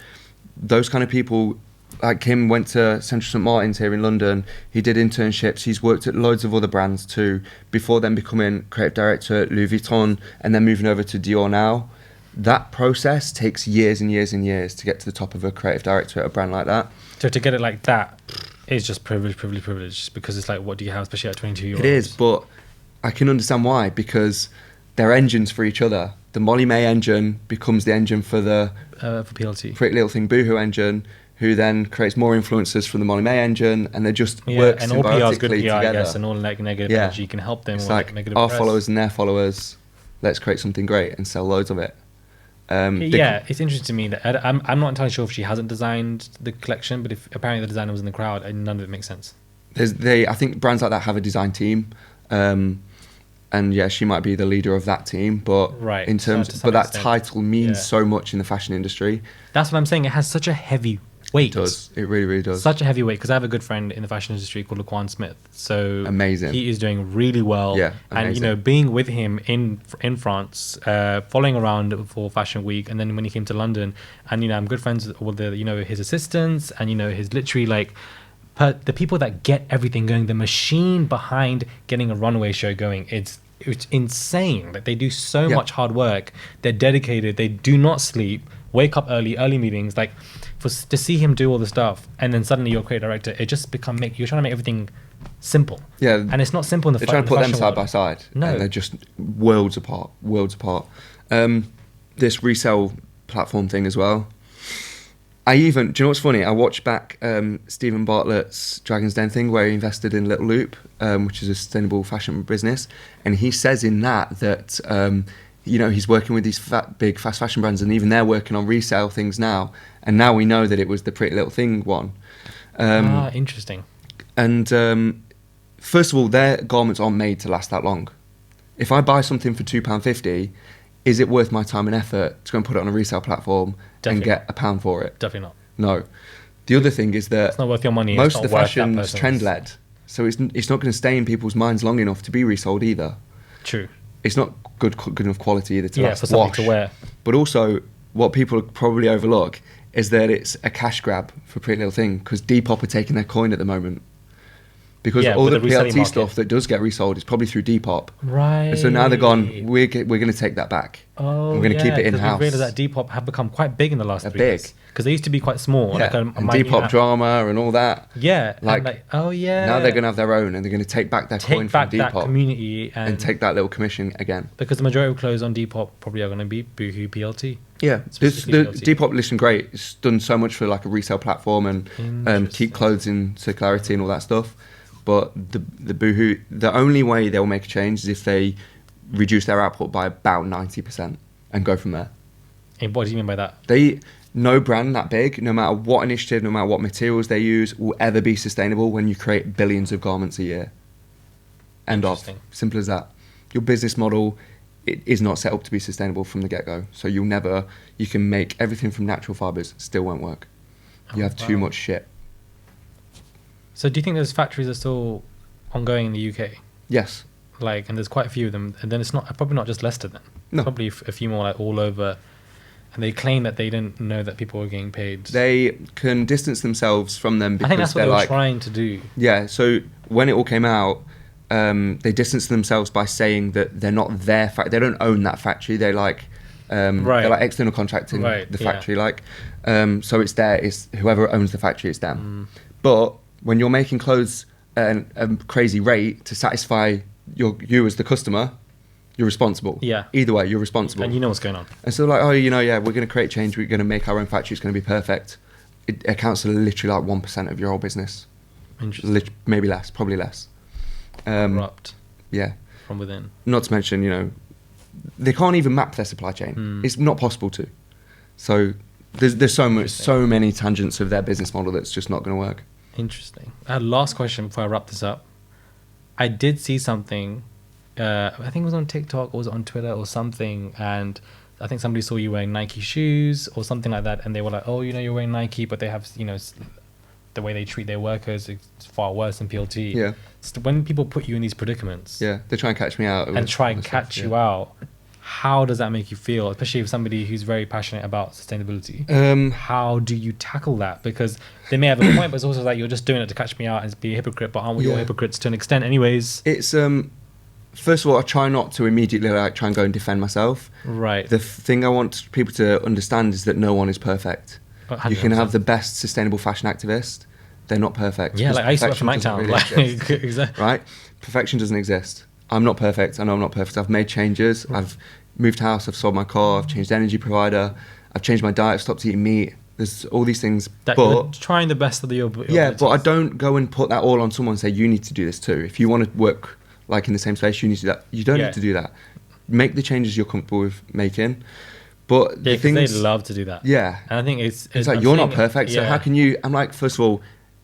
those kind of people. Like Kim went to Central St Martin's here in London. He did internships. He's worked at loads of other brands too, before then becoming creative director at Louis Vuitton and then moving over to Dior now. That process takes years and years and years to get to the top of a creative director at a brand like that. So to get it like that is just privilege, because it's like, what do you have, especially at 22-year-olds? It is, but I can understand why, because they're engines for each other. The Molly May engine becomes the engine for the for PLT. Pretty Little Thing Boohoo engine, who then creates more influencers from the Molly May engine, and they just work and all PR is good PR, together. I guess, and all like negative energy can help them. It's or like negative our press. followers and their followers. Let's create something great and sell loads of it. It's interesting to me that I'm not entirely sure if she hasn't designed the collection, but if apparently the designer was in the crowd, and none of it makes sense. I think brands like that have a design team, and yeah, she might be the leader of that team. But in terms, but that title means so much in the fashion industry. That's what I'm saying. It has such a heavy weight. It does. It really, really does. Such a heavy weight, because I have a good friend in the fashion industry called Laquan Smith. So amazing. He is doing really well. Yeah, amazing. And being with him in France, following around for Fashion Week, and then when he came to London, and I'm good friends with his assistants, and his literally like the people that get everything going, the machine behind getting a runway show going. It's insane. Like they do so much hard work. They're dedicated. They do not sleep. Wake up early meetings. Like to see him do all the stuff, and then suddenly you're a creative director, it just you're trying to make everything simple. Yeah, and it's not simple in the. They're trying to put them side by side. No, and they're just worlds apart. This resale platform thing as well. Do you know what's funny? I watched back Stephen Bartlett's Dragon's Den thing where he invested in Little Loop, which is a sustainable fashion business, and he says in that he's working with these big fast fashion brands, and even they're working on resale things now. And now we know that it was the Pretty Little Thing one. Interesting. And first of all, their garments aren't made to last that long. If I buy something for £2.50, is it worth my time and effort to go and put it on a resale platform and get £1 for it? Definitely not. No. The other thing is that it's not worth your money. Most of the fashion's trend-led, so it's not going to stay in people's minds long enough to be resold either. True. It's not good enough quality either to for something to wear. But also, what people probably overlook is that it's a cash grab for Pretty Little Thing because Depop are taking their coin at the moment. Because all with the the reselling PLT market. stuff that does get resold is probably through Depop. Right. And so now they're gone, we're going to take that back. Oh, we're going to keep it 'cause in-house. We realised that Depop have become quite big in the last 3 big. years. Because they used to be quite small. Yeah, Like and a minute Depop app. drama and all that. Yeah. Like, oh, yeah. Now they're going to have their own and they're going to take back their coin take back from that Depop community and take that little commission again. Because the majority of clothes on Depop probably are going to be Boohoo PLT. Yeah, Specifically the PLT. Depop listing great. It's done so much for like a resale platform and keep clothes in circularity and all that stuff. But the Boohoo, the only way they'll make a change is if they reduce their output by about 90% and go from there. And what do you mean by that? No brand that big, no matter what initiative, no matter what materials they use, will ever be sustainable when you create billions of garments a year. End of. Interesting. Simple as that. Your business model it is not set up to be sustainable from the get-go. So you can make everything from natural fibres, still won't work. You have too much shit. So do you think those factories are still ongoing in the UK? Yes. Like, and there's quite a few of them. And then it's probably not just Leicester then. No. Probably a few more like all over. And they claim that they didn't know that people were getting paid. They can distance themselves from them because I think that's what they're they were like, trying to do. yeah, so when it all came out, they distanced themselves by saying that they're not their factory. They don't own that factory. They're like, they're like external contracting the factory. Like, so it's whoever owns the factory, it's them. But when you're making clothes at a crazy rate to satisfy you as the customer, you're responsible. Yeah. Either way, you're responsible. And you know what's going on. And so like, we're going to create change. We're going to make our own factory. It's going to be perfect. It accounts for literally like 1% of your whole business. Interesting. Maybe less, probably less. Corrupt. Yeah. From within. Not to mention, they can't even map their supply chain. It's not possible to. So there's so many tangents of their business model that's just not going to work. Interesting. Last question before I wrap this up. I did see something, I think it was on TikTok or was it on Twitter or something, and I think somebody saw you wearing Nike shoes or something like that, and they were like, oh, you're wearing Nike, but they have, the way they treat their workers is far worse than PLT. Yeah. So when people put you in these predicaments, Yeah, they try and catch me out. and try and catch you out, how does that make you feel, especially if somebody who's very passionate about sustainability? How do you tackle that? Because they may have a point, but it's also like you're just doing it to catch me out and be a hypocrite, but aren't we all hypocrites to an extent anyways? It's first of all, I try not to immediately try and go and defend myself. Right. The thing I want people to understand is that no one is perfect. 100%. You can have the best sustainable fashion activist. They're not perfect. Yeah, because like I used to work for perfection doesn't Mactown. really exist. Exactly. Right? Perfection doesn't exist. I'm not perfect. I know I'm not perfect. I've made changes. I've moved house. I've sold my car. I've changed energy provider. I've changed my diet. I've stopped eating meat. There's all these things. That but you're trying the best of your yeah, but I don't go and put that all on someone and say, you need to do this too. If you want to work like in the same space, you need to do that. You don't need to do that. Make the changes you're comfortable with making. But Yeah, the because things, they love to do that. Yeah. And I think it's like, I'm you're not seeing- perfect, so yeah. how can you... I'm like, first of all...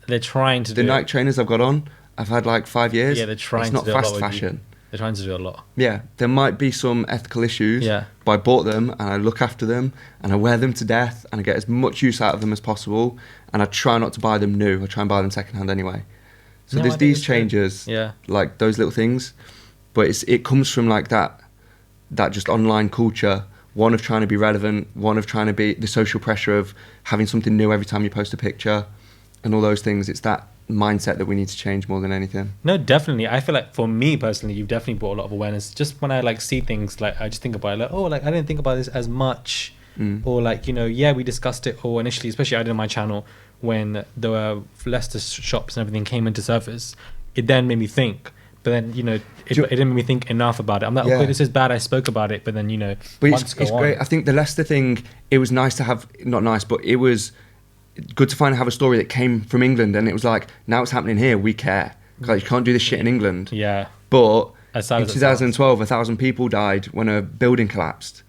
They're trying to the do Nike it. trainers I've got on, I've had like 5 years. Yeah, they're trying It's to not do a lot fast with you. fashion. They're trying to do a lot. Yeah, there might be some ethical issues, Yeah. but I bought them and I look after them and I wear them to death and I get as much use out of them as possible and I try not to buy them new. I try and buy them secondhand anyway. So No, I there's think these it's good. changes, Yeah. like those little things, but it comes from like that just online culture, one of trying to be relevant, one of trying to be the social pressure of having something new every time you post a picture and all those things. It's that mindset that we need to change more than anything. No, definitely. I feel like for me personally, you've definitely brought a lot of awareness. Just when I like see things, like I just think about it, like, oh, like I didn't think about this as much, or like yeah, we discussed it, or initially, especially I did on my channel when the Leicester shops and everything came into surface, it then made me think. But then it didn't make me think enough about it. I'm like, okay, this is bad. I spoke about it, but then But months it's go great. on. I think the Leicester thing, it was nice to have, not nice, but it was good to finally have a story that came from England, and it was like, now it's happening here, we care. Like, you can't do this shit in England. Yeah. But As sad in as it 2012, 1,000 people died when a building collapsed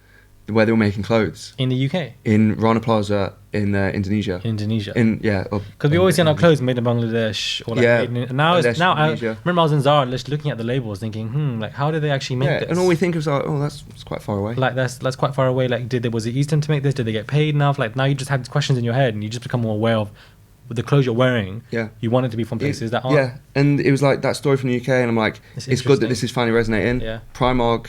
where they were making clothes. In the UK? In Rana Plaza in Indonesia. Indonesia. Because we always see our clothes made in Bangladesh. Or like made in, now I remember I was in Zara just looking at the labels thinking, like, how did they actually make this? And all we think is like, oh, that's quite far away. Like, that's quite far away. Like, was it Eastern to make this? Did they get paid enough? Like, now you just have these questions in your head and you just become more aware of the clothes you're wearing. Yeah. You want it to be from places that aren't. Yeah, and it was like that story from the UK, and I'm like, it's good that this is finally resonating. Yeah. Primark,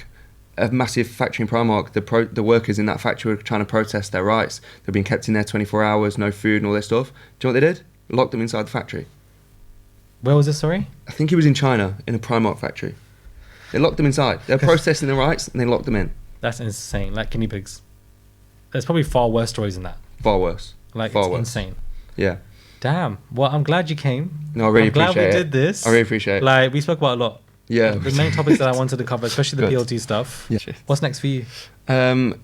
a massive factory in Primark. The workers in that factory were trying to protest their rights. They've been kept in there 24 hours, no food and all this stuff. Do you know what they did? Locked them inside the factory. Where was this, sorry? I think it was in China, in a Primark factory. They locked them inside. They were protesting their rights and they locked them in. That's insane. Like guinea pigs. There's probably far worse stories than that. Far worse. Like, Far it's worse. insane. Yeah. Damn. Well, I'm glad you came. No, I really I'm glad appreciate we it. did this. I really appreciate it. Like, we spoke about a lot. Yeah. The main topics that I wanted to cover, especially the Good. PLT stuff. Yeah. What's next for you? I'm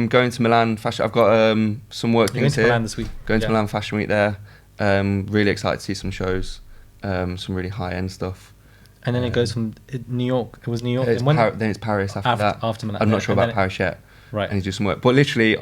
going to Milan Fashion. I've got some work You're going things to here. Milan this week. Going to Yeah. Milan Fashion Week there. Really excited to see some shows, some really high end stuff. And then it goes from New York. It was New York. Then it's Paris after that. After Milan. I'm not sure And about then Paris yet. Right. I need to do some work. But literally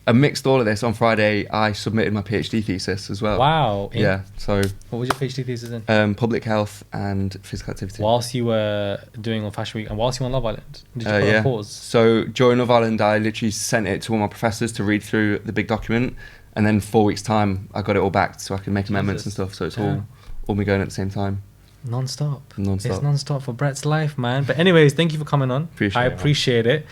amidst all of this, on Friday, I submitted my PhD thesis as well. Wow. Yeah. So What was your PhD thesis in? public health and physical activity. Whilst you were doing on Fashion Week and whilst you were on Love Island, did you put yeah. on pause? So during Love Island, I literally sent it to all my professors to read through the big document, and then 4 weeks time, I got it all back so I can make amendments and stuff. So it's all me going at the same time. Non-stop. Non-stop. It's non-stop for Brett's life, man. But anyways, thank you for coming on. Appreciate I it, man. appreciate it.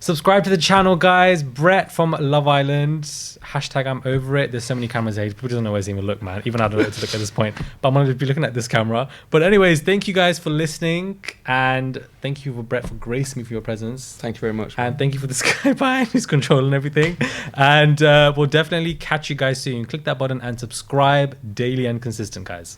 Subscribe to the channel, guys. Brett from Love Island. Hashtag I'm over it. There's so many cameras here. People don't know where to even look, man. Even I don't know where to look at this point. But I'm going to be looking at this camera. But anyways, thank you guys for listening. And thank you for Brett for gracing me for your presence. Thank you very much. man. And thank you for this guy behind who's controlling everything. And we'll definitely catch you guys soon. Click that button and subscribe daily and consistent, guys.